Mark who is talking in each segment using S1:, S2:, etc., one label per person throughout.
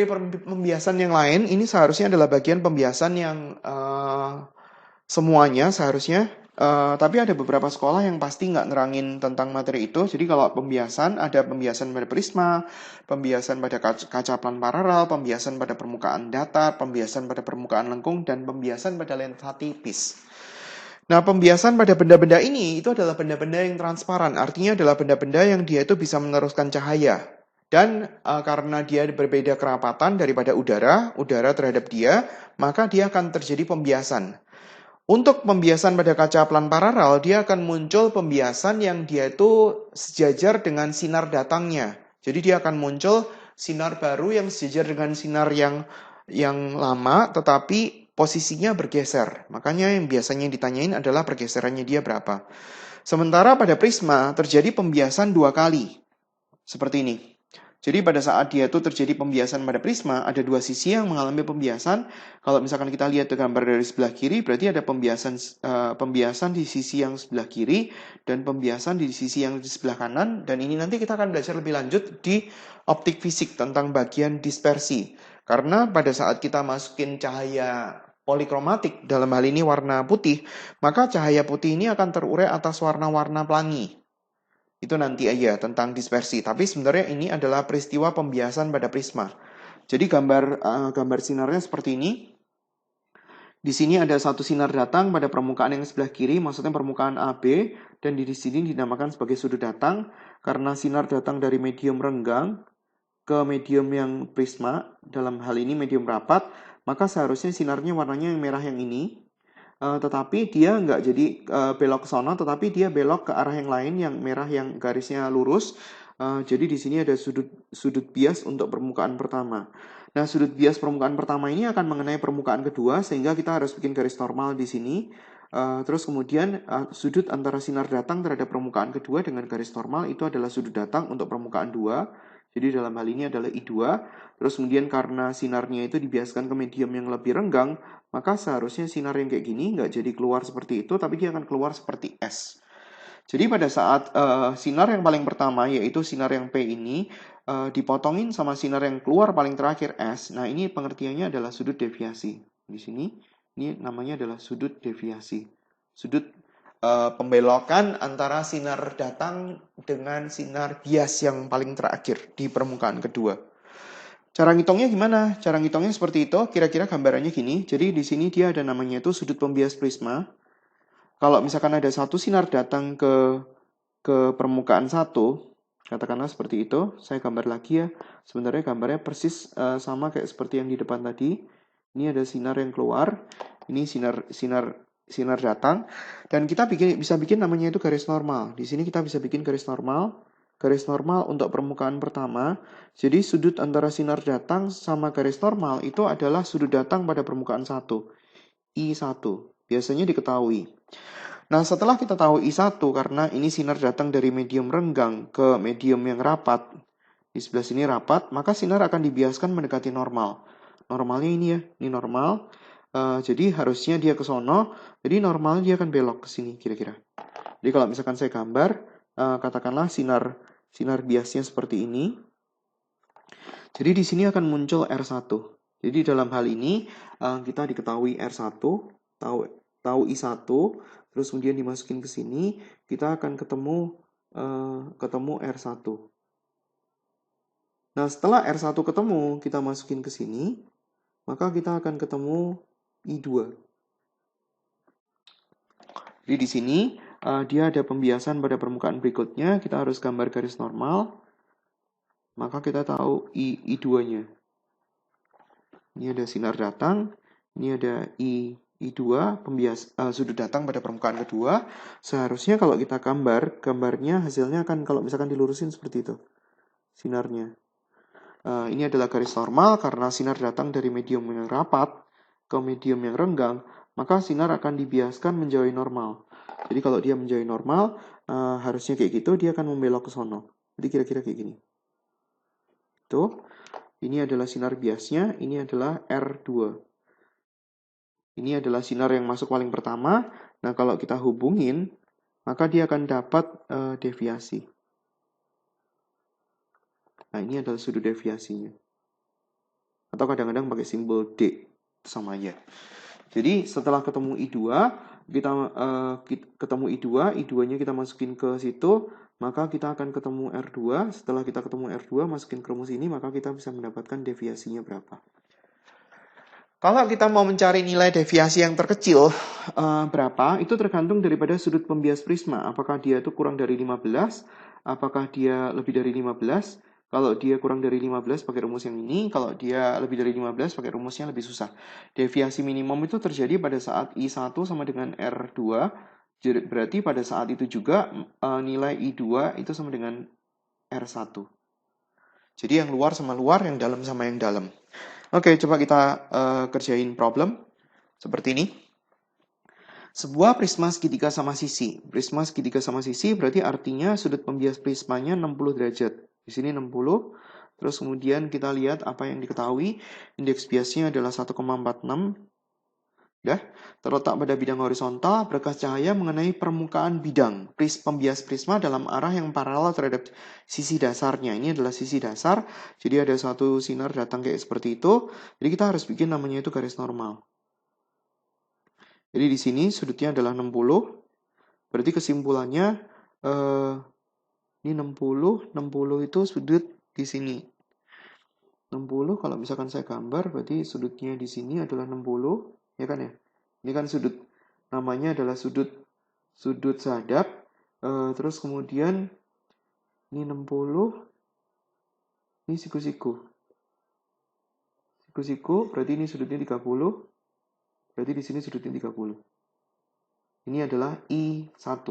S1: dari pembiasan yang lain, ini seharusnya adalah bagian pembiasan yang semuanya seharusnya. Tapi ada beberapa sekolah yang pasti nggak nerangin tentang materi itu. Jadi kalau pembiasan, ada pembiasan pada prisma, pembiasan pada kaca plan paralel, pembiasan pada permukaan datar, pembiasan pada permukaan lengkung, dan pembiasan pada lensa tipis. Nah, pembiasan pada benda-benda ini itu adalah benda-benda yang transparan. Artinya adalah benda-benda yang dia itu bisa meneruskan cahaya. Dan karena dia berbeda kerapatan daripada udara terhadap dia, maka dia akan terjadi pembiasan. Untuk pembiasan pada kaca plan paralel, dia akan muncul pembiasan yang dia itu sejajar dengan sinar datangnya. Jadi dia akan muncul sinar baru yang sejajar dengan sinar yang lama, tetapi posisinya bergeser. Makanya yang biasanya ditanyain adalah pergeserannya dia berapa. Sementara pada prisma terjadi pembiasan 2 kali. Seperti ini. Jadi pada saat dia itu terjadi pembiasan pada prisma, ada 2 sisi yang mengalami pembiasan. Kalau misalkan kita lihat gambar dari sebelah kiri, berarti ada pembiasan di sisi yang sebelah kiri dan pembiasan di sisi yang di sebelah kanan. Dan ini nanti kita akan belajar lebih lanjut di optik fisik tentang bagian dispersi. Karena pada saat kita masukin cahaya polikromatik, dalam hal ini warna putih, maka cahaya putih ini akan terurai atas warna-warna pelangi. Itu nanti aja tentang dispersi. Tapi sebenarnya ini adalah peristiwa pembiasan pada prisma. Jadi gambar sinarnya seperti ini. Di sini ada satu sinar datang pada permukaan yang sebelah kiri, maksudnya permukaan AB, dan di sini dinamakan sebagai sudut datang karena sinar datang dari medium renggang ke medium yang prisma, dalam hal ini medium rapat, maka seharusnya sinarnya warnanya yang merah yang ini. Tetapi dia nggak jadi belok ke sana, tetapi dia belok ke arah yang lain yang merah yang garisnya lurus. Jadi di sini ada sudut bias untuk permukaan pertama. Nah, sudut bias permukaan pertama ini akan mengenai permukaan kedua, sehingga kita harus bikin garis normal di sini. Terus kemudian sudut antara sinar datang terhadap permukaan kedua dengan garis normal itu adalah sudut datang untuk permukaan 2. Jadi dalam hal ini adalah I2. Terus kemudian karena sinarnya itu dibiaskan ke medium yang lebih renggang, maka seharusnya sinar yang kayak gini nggak jadi keluar seperti itu, tapi dia akan keluar seperti S. Jadi pada saat sinar yang paling pertama, yaitu sinar yang P ini, dipotongin sama sinar yang keluar paling terakhir S, nah ini pengertiannya adalah sudut deviasi. Di sini, ini namanya adalah sudut deviasi. Sudut pembelokan antara sinar datang dengan sinar bias yang paling terakhir di permukaan kedua. Cara ngitungnya gimana? Cara ngitungnya seperti itu, kira-kira gambarannya gini. Jadi di sini dia ada namanya itu sudut pembias prisma. Kalau misalkan ada satu sinar datang ke permukaan satu, katakanlah seperti itu, saya gambar lagi ya. Sebenarnya gambarnya persis sama kayak seperti yang di depan tadi. Ini ada sinar yang keluar, ini sinar datang, dan kita bisa bikin namanya itu garis normal. Di sini kita bisa bikin garis normal untuk permukaan pertama. Jadi sudut antara sinar datang sama garis normal itu adalah sudut datang pada permukaan 1, I1. Biasanya diketahui. Nah, setelah kita tahu I1, karena ini sinar datang dari medium renggang ke medium yang rapat, di sebelah sini rapat, maka sinar akan dibiaskan mendekati normal. Normalnya ini ya, ini normal. Jadi harusnya dia ke sono, jadi normalnya dia akan belok ke sini kira-kira. Jadi kalau misalkan saya gambar, katakanlah sinar biasnya seperti ini. Jadi di sini akan muncul R1. Jadi dalam hal ini kita diketahui R1, tahu I1, terus kemudian dimasukin ke sini, kita akan ketemu R1. Nah, setelah R1 ketemu, kita masukin ke sini, maka kita akan ketemu I2. Jadi di sini dia ada pembiasan pada permukaan berikutnya, kita harus gambar garis normal, maka kita tahu I2-nya. Ini ada sinar datang, ini ada I2, sudut datang pada permukaan kedua. Seharusnya kalau kita gambarnya hasilnya akan kalau misalkan dilurusin seperti itu, sinarnya. Ini adalah garis normal karena sinar datang dari medium yang rapat ke medium yang renggang, maka sinar akan dibiaskan menjauhi normal. Jadi kalau dia menjauhi normal, harusnya kayak gitu, dia akan membelok ke sono. Jadi kira-kira kayak gini. Tuh, ini adalah sinar biasnya, ini adalah R2. Ini adalah sinar yang masuk paling pertama. Nah, kalau kita hubungin, maka dia akan dapat deviasi. Nah, ini adalah sudut deviasinya. atau kadang-kadang pakai simbol D, sama aja. Jadi setelah ketemu I2, kita ketemu I2, I2-nya kita masukin ke situ, maka kita akan ketemu R2. Setelah kita ketemu R2, masukin ke rumus ini, maka kita bisa mendapatkan deviasinya berapa. Kalau kita mau mencari nilai deviasi yang terkecil berapa, itu tergantung daripada sudut pembias prisma. Apakah dia itu kurang dari 15, apakah dia lebih dari 15. Kalau dia kurang dari 15 pakai rumus yang ini, kalau dia lebih dari 15 pakai rumusnya lebih susah. Deviasi minimum itu terjadi pada saat I1 sama dengan R2, berarti pada saat itu juga nilai I2 itu sama dengan R1. Jadi yang luar sama luar, yang dalam sama yang dalam. Oke, coba kita kerjain problem seperti ini. Sebuah prisma segitiga sama sisi. Prisma segitiga sama sisi berarti artinya sudut pembias prismanya 60 derajat. Di sini 60. Terus kemudian kita lihat apa yang diketahui. Indeks biasnya adalah 1,46. Terletak pada bidang horizontal, berkas cahaya mengenai permukaan bidang. Pembias prisma dalam arah yang paralel terhadap sisi dasarnya. Ini adalah sisi dasar. Jadi ada satu sinar datang kayak seperti itu. Jadi kita harus bikin namanya itu garis normal. Jadi di sini sudutnya adalah 60. Berarti kesimpulannya ini 60 itu sudut di sini. 60 kalau misalkan saya gambar berarti sudutnya di sini adalah 60, ya kan ya? Ini kan sudut, namanya adalah sudut sahadap. Terus kemudian ini 60, ini siku-siku. Siku-siku berarti ini sudutnya 30. Berarti di sini sudutnya 30. Ini adalah I1.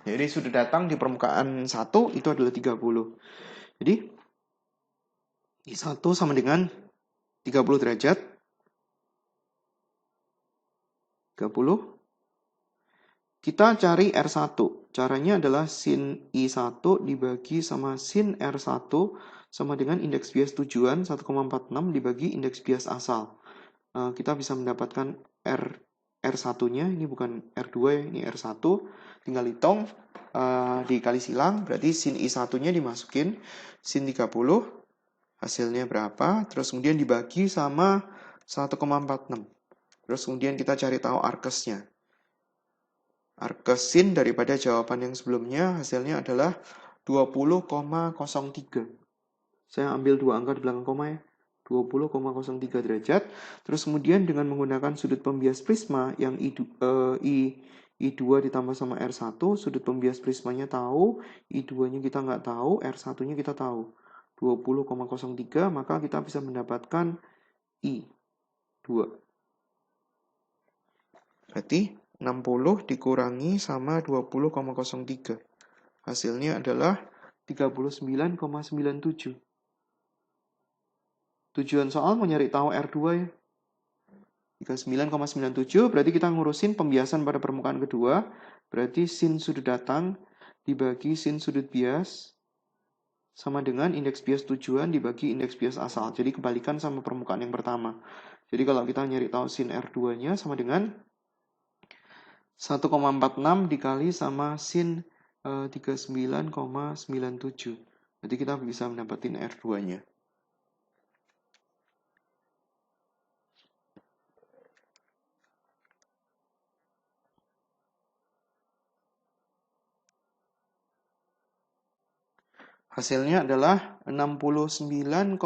S1: Jadi sudut datang di permukaan 1 itu adalah 30. Jadi I1 sama dengan 30 derajat. 30. Kita cari R1. Caranya adalah sin I1 dibagi sama sin R1 sama dengan indeks bias tujuan 1,46 dibagi indeks bias asal. Kita bisa mendapatkan R1-nya, ini bukan R2 ya, ini R1. Tinggal hitung, dikali silang, berarti sin I1-nya dimasukin, sin 30, hasilnya berapa, terus kemudian dibagi sama 1,46. Terus kemudian kita cari tahu arkesnya. Arkes sin daripada jawaban yang sebelumnya hasilnya adalah 20,03. Saya ambil dua angka di belakang koma ya. 20,03 derajat. Terus kemudian dengan menggunakan sudut pembias prisma yang I2 ditambah sama R1, sudut pembias prismanya tahu, I2-nya kita nggak tahu, R1-nya kita tahu. 20,03, maka kita bisa mendapatkan I2. Berarti 60 dikurangi sama 20,03. Hasilnya adalah 39,97. Tujuan soal mau nyari tahu R2 ya. 39,97 berarti kita ngurusin pembiasan pada permukaan kedua. Berarti sin sudut datang dibagi sin sudut bias sama dengan indeks bias tujuan dibagi indeks bias asal. Jadi kebalikan sama permukaan yang pertama. Jadi kalau kita nyari tahu sin R2-nya sama dengan 1,46 dikali sama sin 39,97. Jadi kita bisa mendapatkan R2-nya. Hasilnya adalah 69,699.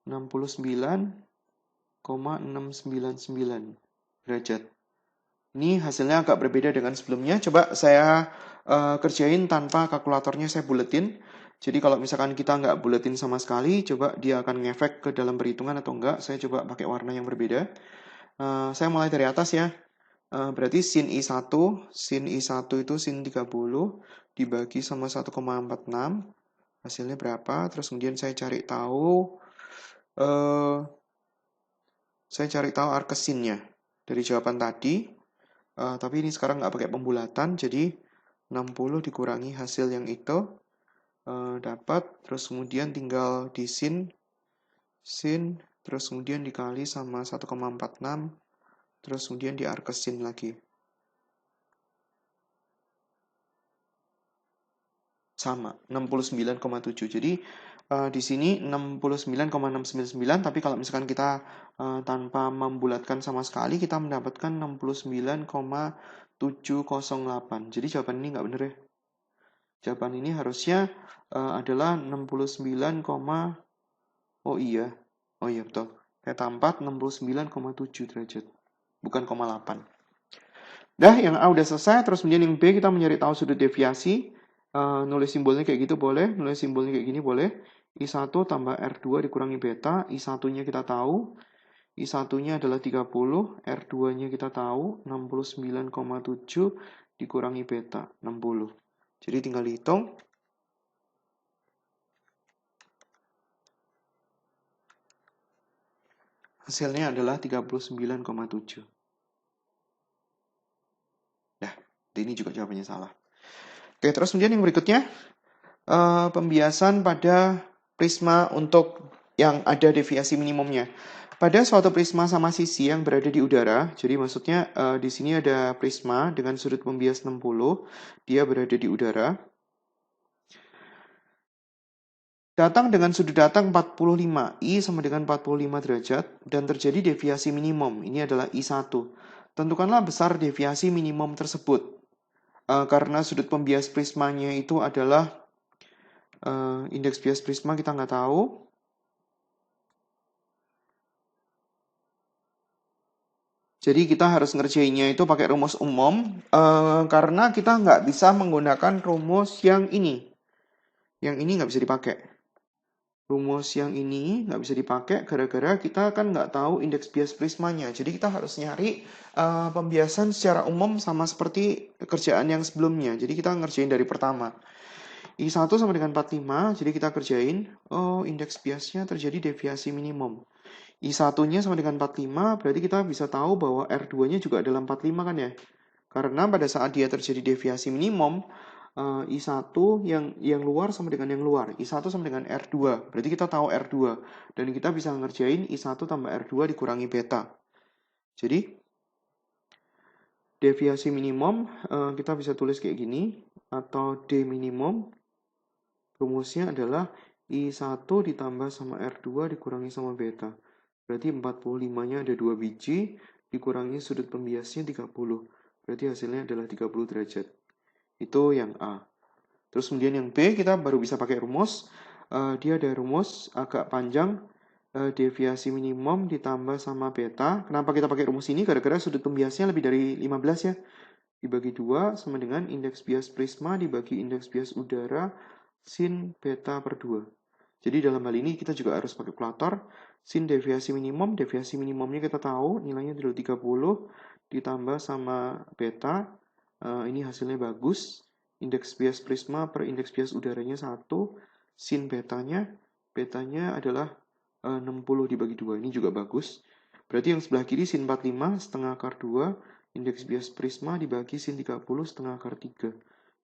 S1: 69,699 derajat. Ini hasilnya agak berbeda dengan sebelumnya. Coba saya kerjain tanpa kalkulatornya saya buletin. Jadi kalau misalkan kita nggak buletin sama sekali, coba dia akan ngefek ke dalam perhitungan atau enggak. Saya coba pakai warna yang berbeda. Saya mulai dari atas ya. Berarti sin I1 itu sin 30 dibagi sama 1,46. Hasilnya berapa? Terus kemudian saya cari tahu arkes sinnya dari jawaban tadi. Tapi ini sekarang nggak pakai pembulatan, jadi 60 dikurangi hasil yang itu dapat, terus kemudian tinggal di sin, terus kemudian dikali sama 1,46, terus kemudian di arkesin lagi. Sama, 69,7. Jadi di sini 69,699, tapi kalau misalkan kita tanpa membulatkan sama sekali, kita mendapatkan 69,708. Jadi jawaban ini nggak benar ya. Jawaban ini harusnya adalah 69, oh iya betul. Theta 4 69,7 derajat, bukan 0,8. Dah, yang A udah selesai. Terus kemudian yang B kita mencari tahu sudut deviasi. Nulis simbolnya kayak gitu boleh, nulis simbolnya kayak gini boleh. I1 tambah R2 dikurangi beta, I1-nya kita tahu. I1-nya adalah 30, R2-nya kita tahu, 69,7 dikurangi beta, 60. Jadi tinggal dihitung. Hasilnya adalah 39,7. Nah, ini juga jawabannya salah. Oke, terus kemudian yang berikutnya, pembiasan pada prisma untuk yang ada deviasi minimumnya. Pada suatu prisma sama sisi yang berada di udara, jadi maksudnya di sini ada prisma dengan sudut pembias 60, dia berada di udara. Datang dengan sudut datang 45, I sama dengan 45 derajat, dan terjadi deviasi minimum, ini adalah I1. Tentukanlah besar deviasi minimum tersebut. Karena sudut pembias prismanya itu adalah indeks bias prisma kita nggak tahu. Jadi kita harus ngerjainnya itu pakai rumus umum, karena kita nggak bisa menggunakan rumus yang ini. Yang ini nggak bisa dipakai. Rumus yang ini nggak bisa dipakai gara-gara kita kan nggak tahu indeks bias prismanya. Jadi kita harus nyari pembiasan secara umum sama seperti kerjaan yang sebelumnya. Jadi kita ngerjain dari pertama. I1 sama dengan 45, jadi kita kerjain. Oh, indeks biasnya terjadi deviasi minimum. I1-nya sama dengan 45, berarti kita bisa tahu bahwa R2-nya juga adalah 45 kan ya. Karena pada saat dia terjadi deviasi minimum, I1 yang luar sama dengan yang luar. I1 sama dengan R2. Berarti kita tahu R2. Dan kita bisa ngerjain I1 tambah R2 dikurangi beta. Jadi, deviasi minimum kita bisa tulis kayak gini. Atau D minimum. Rumusnya adalah I1 ditambah sama R2 dikurangi sama beta. Berarti 45-nya ada 2 biji. Dikurangi sudut pembiasnya 30. Berarti hasilnya adalah 30 derajat. Itu yang A. Terus kemudian yang B kita baru bisa pakai rumus. Dia ada rumus agak panjang. Deviasi minimum ditambah sama beta. Kenapa kita pakai rumus ini? Gara-gara sudut pembiasnya lebih dari 15 ya. Dibagi 2 sama dengan indeks bias prisma dibagi indeks bias udara sin beta per 2. Jadi dalam hal ini kita juga harus pakai kalkulator. Sin deviasi minimumnya kita tahu nilainya adalah 30 ditambah sama beta. Ini hasilnya bagus. Indeks bias prisma per indeks bias udaranya 1. Sin betanya adalah 60 dibagi 2. Ini juga bagus. Berarti yang sebelah kiri sin 45 setengah akar 2. Indeks bias prisma dibagi sin 30 setengah akar 3.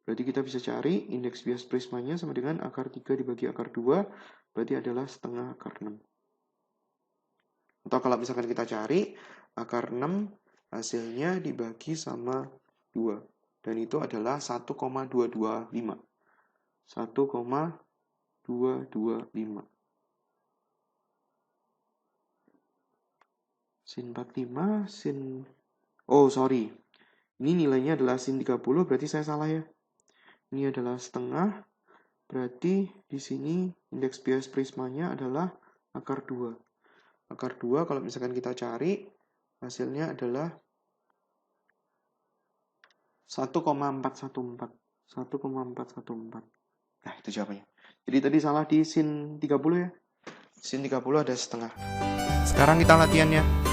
S1: Berarti kita bisa cari indeks bias prismanya sama dengan akar 3 dibagi akar 2. Berarti adalah setengah akar 6. Atau kalau misalkan kita cari akar 6 hasilnya dibagi sama 2. Dan itu adalah 1,225. 1,225. Sin 45, sin... Oh, sorry. Ini nilainya adalah sin 30, berarti saya salah ya. Ini adalah setengah, berarti di sini indeks bias prismanya adalah akar 2. Akar 2 kalau misalkan kita cari, hasilnya adalah 1,414. 1,414. Nah, itu jawabannya. Jadi tadi salah di sin 30 ya. Sin 30 ada setengah. Sekarang kita latihannya.